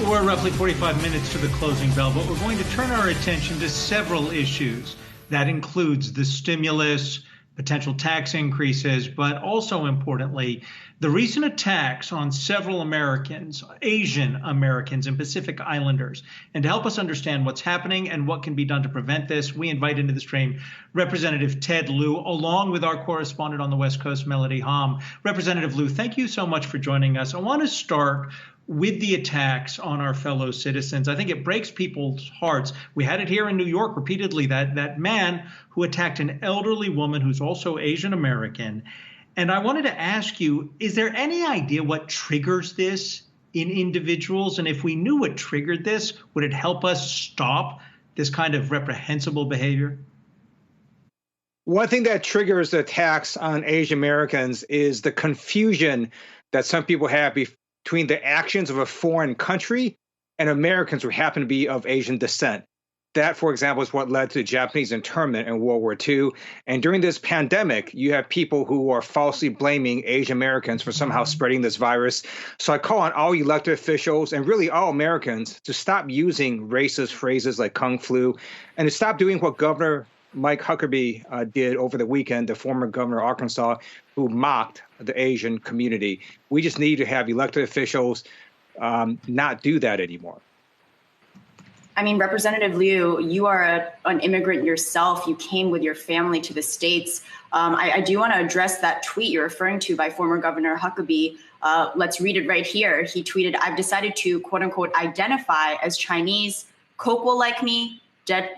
We're roughly 45 minutes to the closing bell, but we're going to turn our attention to several issues. That includes the stimulus, potential tax increases, but also importantly, the recent attacks on several Americans, Asian Americans, and Pacific Islanders. And to help us understand what's happening and what can be done to prevent this, we invite into the stream Representative Ted Lieu, along with our correspondent on the West Coast, Melody Hom. Representative Lieu, thank you so much for joining us. I want to start with the attacks on our fellow citizens. I think it breaks people's hearts. We had it here in New York repeatedly, that man who attacked an elderly woman who's also Asian American. And I wanted to ask you, is there any idea what triggers this in individuals? And if we knew what triggered this, would it help us stop this kind of reprehensible behavior? One thing that triggers the attacks on Asian Americans is the confusion that some people have between the actions of a foreign country and Americans who happen to be of Asian descent. That, for example, is what led to the Japanese internment in World War II. And during this pandemic, you have people who are falsely blaming Asian Americans for somehow spreading this virus. So I call on all elected officials and really all Americans to stop using racist phrases like Kung Flu and to stop doing what Governor Mike Huckabee did over the weekend, the former governor of Arkansas, who mocked the Asian community. We just need to have elected officials not do that anymore. I mean, Representative Lieu, you are an immigrant yourself. You came with your family to the States. I do want to address that tweet you're referring to by former Governor Huckabee. Let's read it right here. He tweeted, "I've decided to, quote unquote, identify as Chinese. Coke will like me.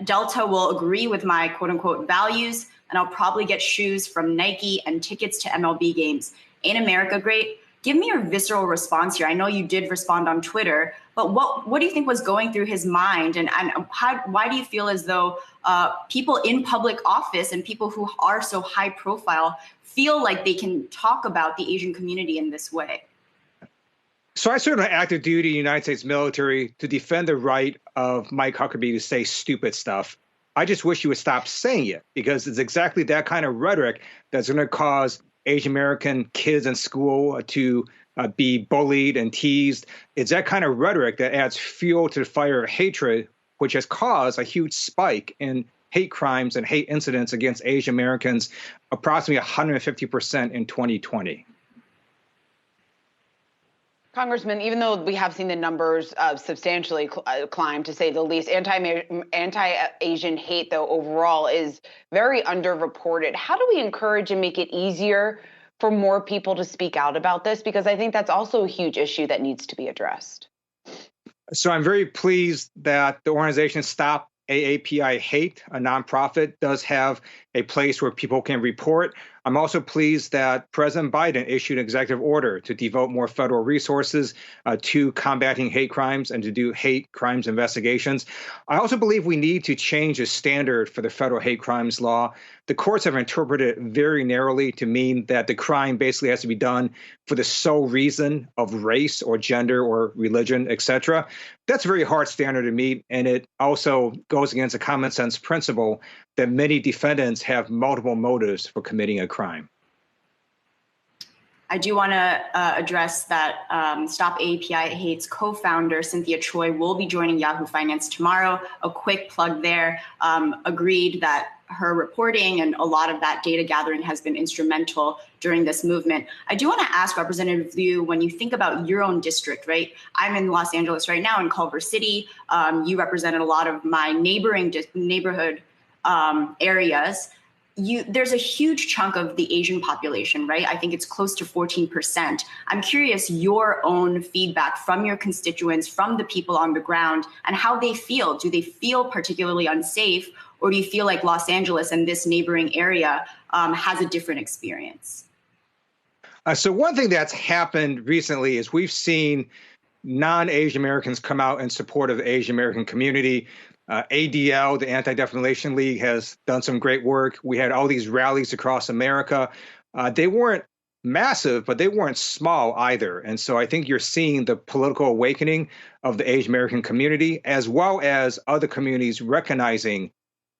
Delta will agree with my, quote unquote, values. And I'll probably get shoes from Nike and tickets to MLB games. Ain't America great?" Give me your visceral response here. I know you did respond on Twitter, but what do you think was going through his mind? And why do you feel as though people in public office and people who are so high profile feel like they can talk about the Asian community in this way? So I served on active duty in the United States military to defend the right of Mike Huckabee to say stupid stuff. I just wish you would stop saying it, because it's exactly that kind of rhetoric that's going to cause Asian American kids in school to be bullied and teased. It's that kind of rhetoric that adds fuel to the fire of hatred, which has caused a huge spike in hate crimes and hate incidents against Asian Americans, approximately 150% in 2020. Congressman, even though we have seen the numbers substantially climb, to say the least, anti-Asian hate, though, overall is very underreported. How do we encourage and make it easier for more people to speak out about this? Because I think that's also a huge issue that needs to be addressed. So I'm very pleased that the organization Stop AAPI Hate, a nonprofit, does have a place where people can report. I'm also pleased that President Biden issued an executive order to devote more federal resources to combating hate crimes and to do hate crimes investigations. I also believe we need to change the standard for the federal hate crimes law. The courts have interpreted it very narrowly to mean that the crime basically has to be done for the sole reason of race or gender or religion, etc. That's a very hard standard to meet, and it also goes against a common sense principle that many defendants have multiple motives for committing a crime. I do want to address that Stop AAPI Hate's co-founder, Cynthia Choi, will be joining Yahoo Finance tomorrow. A quick plug there. Agreed that her reporting and a lot of that data gathering has been instrumental during this movement. I do want to ask Representative Lieu, when you think about your own district, right? I'm in Los Angeles right now in Culver City. You represented a lot of my neighboring neighborhood areas. There's a huge chunk of the Asian population, right? I think it's close to 14%. I'm curious your own feedback from your constituents, from the people on the ground, and how they feel. Do they feel particularly unsafe, or do you feel like Los Angeles and this neighboring area has a different experience? So one thing that's happened recently is we've seen non-Asian Americans come out in support of the Asian American community. ADL, the Anti-Defamation League, has done some great work. We had all these rallies across America. They weren't massive, but they weren't small either. And so I think you're seeing the political awakening of the Asian American community, as well as other communities recognizing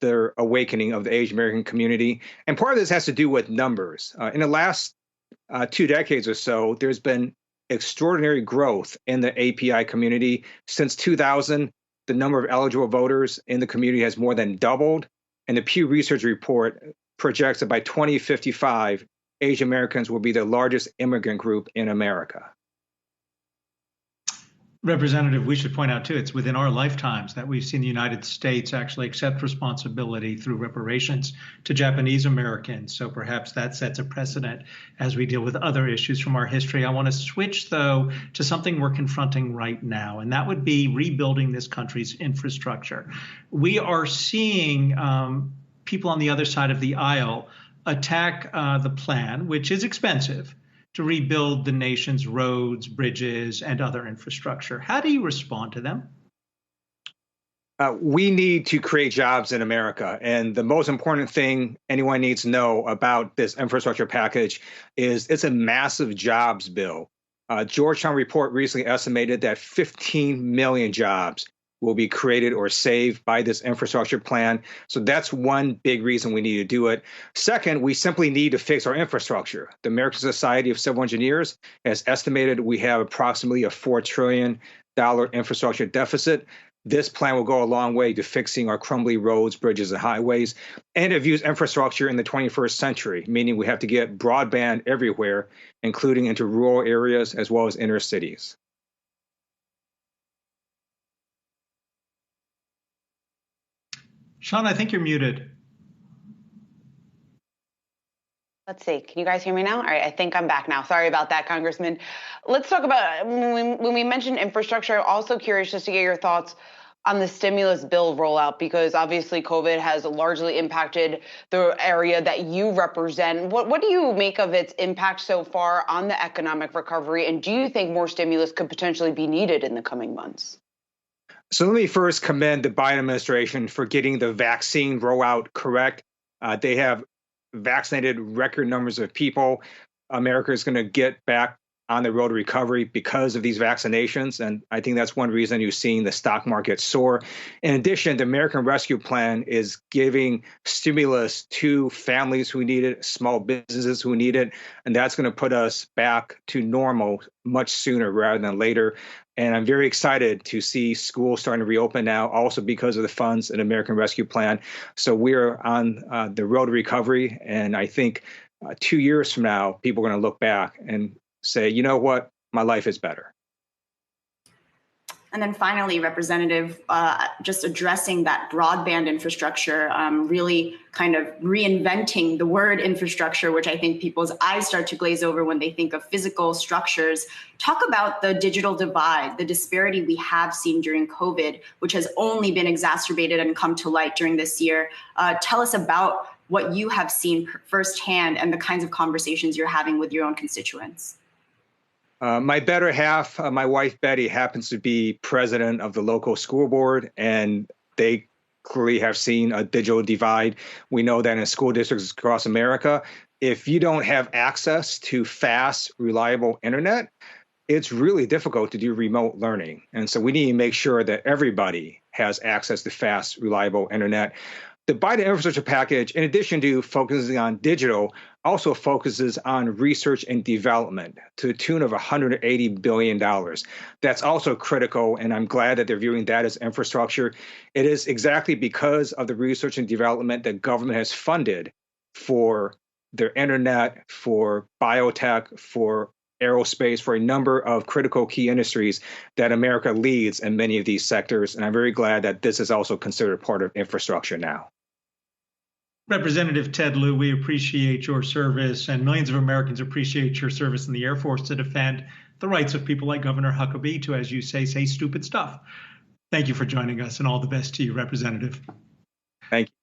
the awakening of the Asian American community. And part of this has to do with numbers. In the last 2 decades or so, there's been extraordinary growth in the API community. Since 2000, the number of eligible voters in the community has more than doubled. And the Pew Research report projects that by 2055, Asian Americans will be the largest immigrant group in America. Representative, we should point out, too, it's within our lifetimes that we've seen the United States actually accept responsibility through reparations to Japanese Americans. So perhaps that sets a precedent as we deal with other issues from our history. I want to switch, though, to something we're confronting right now, and that would be rebuilding this country's infrastructure. We are seeing people on the other side of the aisle attack the plan, which is expensive, to rebuild the nation's roads, bridges, and other infrastructure. How do you respond to them? We need to create jobs in America. And the most important thing anyone needs to know about this infrastructure package is it's a massive jobs bill. Georgetown report recently estimated that 15 million jobs will be created or saved by this infrastructure plan. So that's one big reason we need to do it. Second, we simply need to fix our infrastructure. The American Society of Civil Engineers has estimated we have approximately a $4 trillion infrastructure deficit. This plan will go a long way to fixing our crumbly roads, bridges, and highways, and have used infrastructure in the 21st century, meaning we have to get broadband everywhere, including into rural areas as well as inner cities. Sean, I think you're muted. Let's see. Can you guys hear me now? All right. I think I'm back now. Sorry about that, Congressman. Let's talk about when we mentioned infrastructure. I'm also curious just to get your thoughts on the stimulus bill rollout, because obviously COVID has largely impacted the area that you represent. What do you make of its impact so far on the economic recovery? And do you think more stimulus could potentially be needed in the coming months? So let me first commend the Biden administration for getting the vaccine rollout correct. They have vaccinated record numbers of people. America is going to get back on the road to recovery because of these vaccinations. And I think that's one reason you're seeing the stock market soar. In addition, the American Rescue Plan is giving stimulus to families who need it, small businesses who need it. And that's going to put us back to normal much sooner rather than later. And I'm very excited to see schools starting to reopen now, also because of the funds in the American Rescue Plan. So we're on the road to recovery. And I think 2 years from now, people are going to look back and say, you know what, my life is better. And then finally, Representative, just addressing that broadband infrastructure, really kind of reinventing the word infrastructure, which I think people's eyes start to glaze over when they think of physical structures. Talk about the digital divide, the disparity we have seen during COVID, which has only been exacerbated and come to light during this year. Tell us about what you have seen firsthand and the kinds of conversations you're having with your own constituents. My better half, my wife, Betty, happens to be president of the local school board, and they clearly have seen a digital divide. We know that in school districts across America, if you don't have access to fast, reliable internet, it's really difficult to do remote learning. And so we need to make sure that everybody has access to fast, reliable internet. The Biden infrastructure package, in addition to focusing on digital, also focuses on research and development to the tune of $180 billion. That's also critical, and I'm glad that they're viewing that as infrastructure. It is exactly because of the research and development that government has funded for their internet, for biotech, for aerospace, for a number of critical key industries that America leads in many of these sectors. And I'm very glad that this is also considered part of infrastructure now. Representative Ted Lieu, we appreciate your service, and millions of Americans appreciate your service in the Air Force to defend the rights of people like Governor Huckabee to, as you say stupid stuff. Thank you for joining us, and all the best to you, Representative. Thank you.